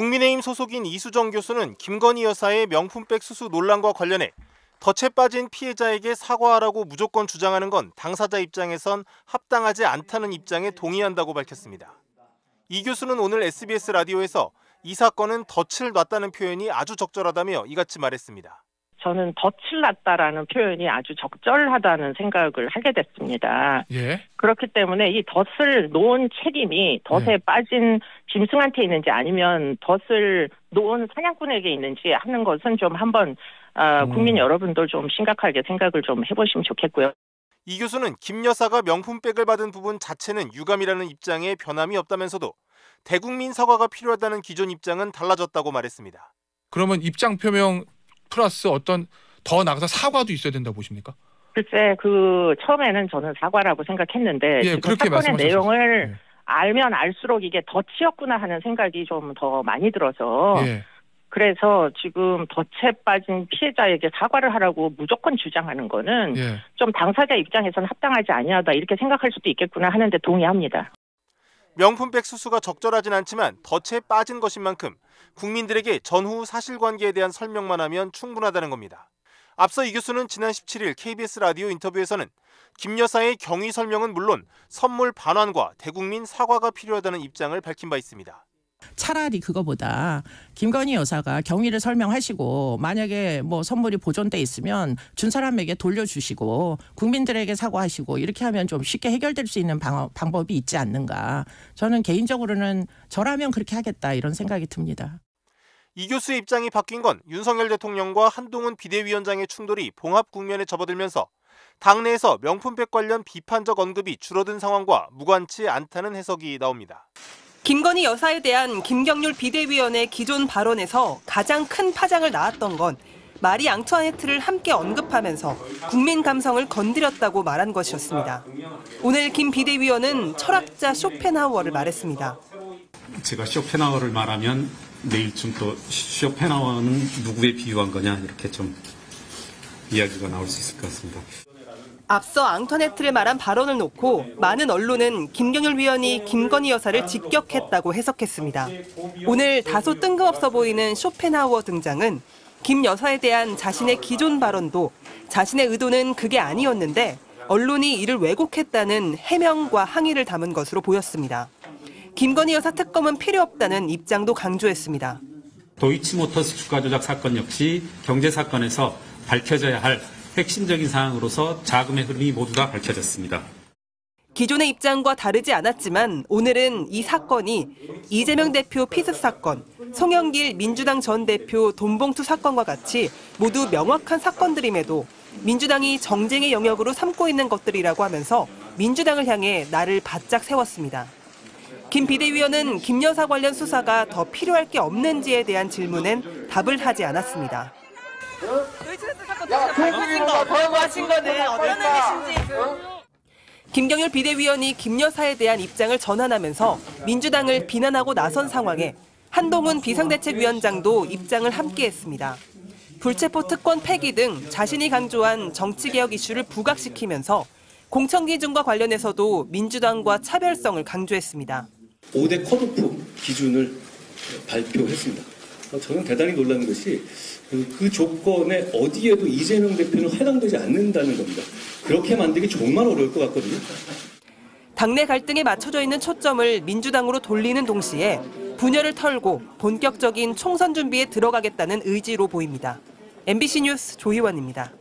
국민의힘 소속인 이수정 교수는 김건희 여사의 명품백 수수 논란과 관련해 덫에 빠진 피해자에게 사과하라고 무조건 주장하는 건 당사자 입장에선 합당하지 않다는 입장에 동의한다고 밝혔습니다. 이 교수는 오늘 SBS 라디오에서 이 사건은 덫을 놨다는 표현이 아주 적절하다며 이같이 말했습니다. 저는 덫을 놨다라는 표현이 아주 적절하다는 생각을 하게 됐습니다. 예. 그렇기 때문에 이 덫을 놓은 책임이 덫에 빠진 짐승한테 있는지 아니면 덫을 놓은 사냥꾼에게 있는지 하는 것은 좀 한번 국민 여러분들 좀 심각하게 생각을 좀 해보시면 좋겠고요. 이 교수는 김 여사가 명품백을 받은 부분 자체는 유감이라는 입장에 변함이 없다면서도 대국민 사과가 필요하다는 기존 입장은 달라졌다고 말했습니다. 그러면 입장 표명 플러스 어떤 더 나가서 사과도 있어야 된다고 보십니까? 글쎄, 처음에는 저는 사과라고 생각했는데 예, 지금 사건의 내용을 알면 알수록 이게 덫이었구나 하는 생각이 좀 더 많이 들어서 그래서 지금 덫에 빠진 피해자에게 사과를 하라고 무조건 주장하는 거는 좀 당사자 입장에서는 합당하지 아니하다 이렇게 생각할 수도 있겠구나 하는데 동의합니다. 명품백 수수가 적절하진 않지만 덫에 빠진 것인 만큼 국민들에게 전후 사실관계에 대한 설명만 하면 충분하다는 겁니다. 앞서 이 교수는 지난 17일 KBS 라디오 인터뷰에서는 김 여사의 경위 설명은 물론 선물 반환과 대국민 사과가 필요하다는 입장을 밝힌 바 있습니다. 차라리 그거보다 김건희 여사가 경위를 설명하시고 만약에 뭐 선물이 보존돼 있으면 준 사람에게 돌려주시고 국민들에게 사과하시고 이렇게 하면 좀 쉽게 해결될 수 있는 방법이 있지 않는가. 저는 개인적으로는 저라면 그렇게 하겠다 이런 생각이 듭니다. 이 교수의 입장이 바뀐 건 윤석열 대통령과 한동훈 비대위원장의 충돌이 봉합 국면에 접어들면서 당내에서 명품백 관련 비판적 언급이 줄어든 상황과 무관치 않다는 해석이 나옵니다. 김건희 여사에 대한 김경률 비대위원의 기존 발언에서 가장 큰 파장을 낳았던 건 마리 앙투아네트를 함께 언급하면서 국민 감성을 건드렸다고 말한 것이었습니다. 오늘 김 비대위원은 철학자 쇼펜하우어를 말했습니다. 제가 쇼펜하우어를 말하면 내일쯤 또 쇼펜하우어는 누구에 비유한 거냐 이렇게 좀 이야기가 나올 수 있을 것 같습니다. 앞서 앙투아네트를 말한 발언을 놓고 많은 언론은 김경률 위원이 김건희 여사를 직격했다고 해석했습니다. 오늘 다소 뜬금없어 보이는 쇼펜하우어 등장은 김 여사에 대한 자신의 기존 발언도 자신의 의도는 그게 아니었는데 언론이 이를 왜곡했다는 해명과 항의를 담은 것으로 보였습니다. 김건희 여사 특검은 필요 없다는 입장도 강조했습니다. 도이치모터스 주가 조작 사건 역시 경제 사건에서 밝혀져야 할 핵심적인 사항으로서 자금의 흐름이 모두 다 밝혀졌습니다. 기존의 입장과 다르지 않았지만 오늘은 이 사건이 이재명 대표 피습 사건, 송영길 민주당 전 대표 돈봉투 사건과 같이 모두 명확한 사건들임에도 민주당이 정쟁의 영역으로 삼고 있는 것들이라고 하면서 민주당을 향해 나를 바짝 세웠습니다. 김 비대위원은 김 여사 관련 수사가 더 필요할 게 없는지에 대한 질문엔 답을 하지 않았습니다. 김경률 비대위원이 김 여사에 대한 입장을 전환하면서 민주당을 비난하고 나선 상황에 한동훈 비상대책위원장도 입장을 함께했습니다. 불체포 특권 폐기 등 자신이 강조한 정치개혁 이슈를 부각시키면서 공천기준과 관련해서도 민주당과 차별성을 강조했습니다. 5대 컷오프 기준을 발표했습니다. 저는 대단히 놀라는 것이 그 조건에 어디에도 이재명 대표는 해당되지 않는다는 겁니다. 그렇게 만들기 정말 어려울 것 같거든요. 당내 갈등에 맞춰져 있는 초점을 민주당으로 돌리는 동시에 분열을 털고 본격적인 총선 준비에 들어가겠다는 의지로 보입니다. MBC 뉴스 조희원입니다.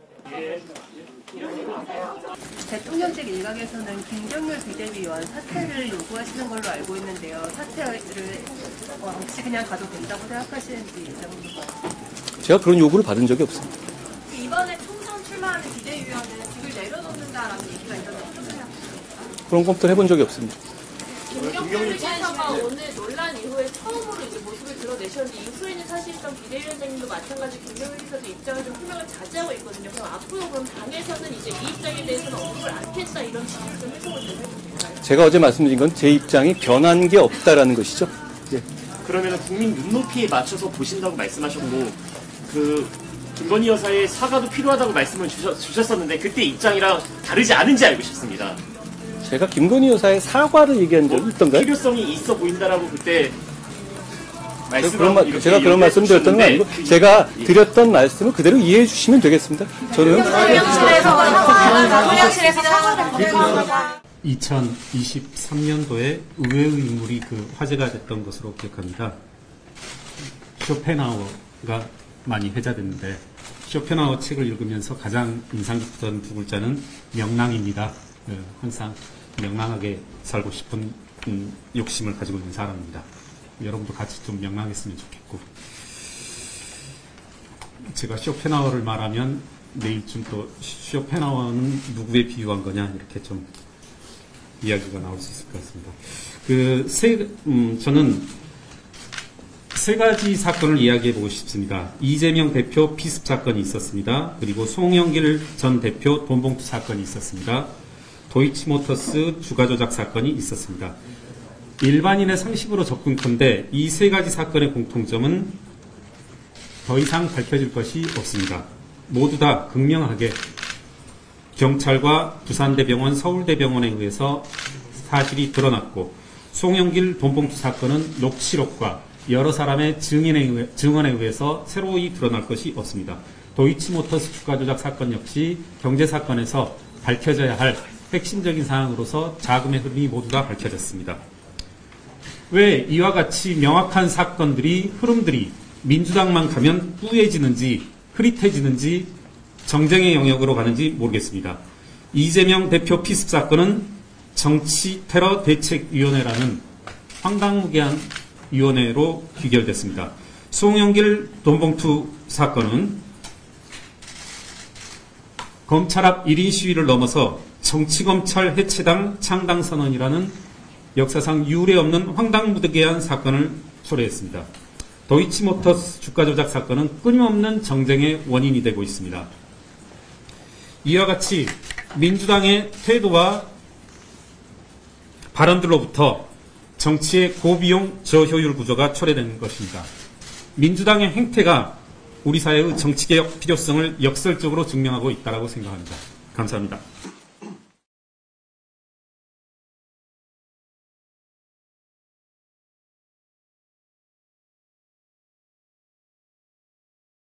대통령직 일각에서는 김경률 비대위원 사퇴를 요구하시는 걸로 알고 있는데요. 사퇴를 없이 그냥 가도 된다고 생각하시는지 여쭤봅니다. 제가 그런 요구를 받은 적이 없습니다. 이번에 총선 출마하는 비대위원은 직을 내려놓는다라는 얘기가 있던데 어떻게 생각하십니까? 그런 검토를 해본 적이 없습니다. 김경률 비대위원과 오늘 논란 이후에 처음으로 이제 모습을 드러내셨는데 이후에는 사실상 비대위원장님도 마찬가지 김경률 비서도 입장을 좀 표명을 자제하고 있거든요. 그럼 앞으로 그럼 당에서는 이제 이 입장에 대해서는 언급을 않겠다 이런 취지로 좀 해석을 좀 해주실까요? 제가 어제 말씀드린 건 제 입장이 변한 게 없다라는 것이죠. 예. 그러면 국민 눈높이에 맞춰서 보신다고 말씀하셨고 김건희 여사의 사과도 필요하다고 말씀을 주셨었는데 그때 입장이랑 다르지 않은지 알고 싶습니다. 제가 김건희 여사의 사과를 얘기한 적이 있던가요? 필요성이 있어 보인다라고 그때 제가 그런 말씀 드렸던 건 아니고 제가 드렸던 말씀을 그대로 이해해 주시면 되겠습니다. 저는 2023년도에 의외의 인물이 화제가 됐던 것으로 기억합니다. 쇼펜하우어가 많이 회자됐는데 쇼펜하우어 책을 읽으면서 가장 인상 깊었던 두 글자는 명랑입니다. 항상 명랑하게 살고 싶은 욕심을 가지고 있는 사람입니다. 여러분도 같이 좀 명랑했으면 좋겠고, 제가 쇼펜하우어를 말하면 내일쯤 또 쇼펜하우어는 누구에 비유한 거냐 이렇게 좀 이야기가 나올 수 있을 것 같습니다. 저는 세 가지 사건을 이야기해 보고 싶습니다. 이재명 대표 피습 사건이 있었습니다. 그리고 송영길 전 대표 돈봉투 사건이 있었습니다. 도이치모터스 주가 조작 사건이 있었습니다. 일반인의 상식으로 접근컨대 이 세 가지 사건의 공통점은 더 이상 밝혀질 것이 없습니다. 모두 다 극명하게 경찰과 부산대병원, 서울대병원에 의해서 사실이 드러났고, 송영길 돈봉투 사건은 녹취록과 여러 사람의 증언에 의해서 새로이 드러날 것이 없습니다. 도이치모터스 주가 조작 사건 역시 경제사건에서 밝혀져야 할 핵심적인 사항으로서 자금의 흐름이 모두 다 밝혀졌습니다. 왜 이와 같이 명확한 사건들이, 흐름들이 민주당만 가면 뿌얘지는지 흐릿해지는지 정쟁의 영역으로 가는지 모르겠습니다. 이재명 대표 피습 사건은 정치테러 대책위원회라는 황당무계한 위원회로 귀결됐습니다. 송영길 돈봉투 사건은 검찰 앞 1인 시위를 넘어서 정치검찰 해체당 창당선언이라는 역사상 유례 없는 황당무계한 사건을 초래했습니다. 도이치모터스 주가조작 사건은 끊임없는 정쟁의 원인이 되고 있습니다. 이와 같이 민주당의 태도와 발언들로부터 정치의 고비용 저효율 구조가 초래되는 것입니다. 민주당의 행태가 우리 사회의 정치개혁 필요성을 역설적으로 증명하고 있다고 생각합니다. 감사합니다.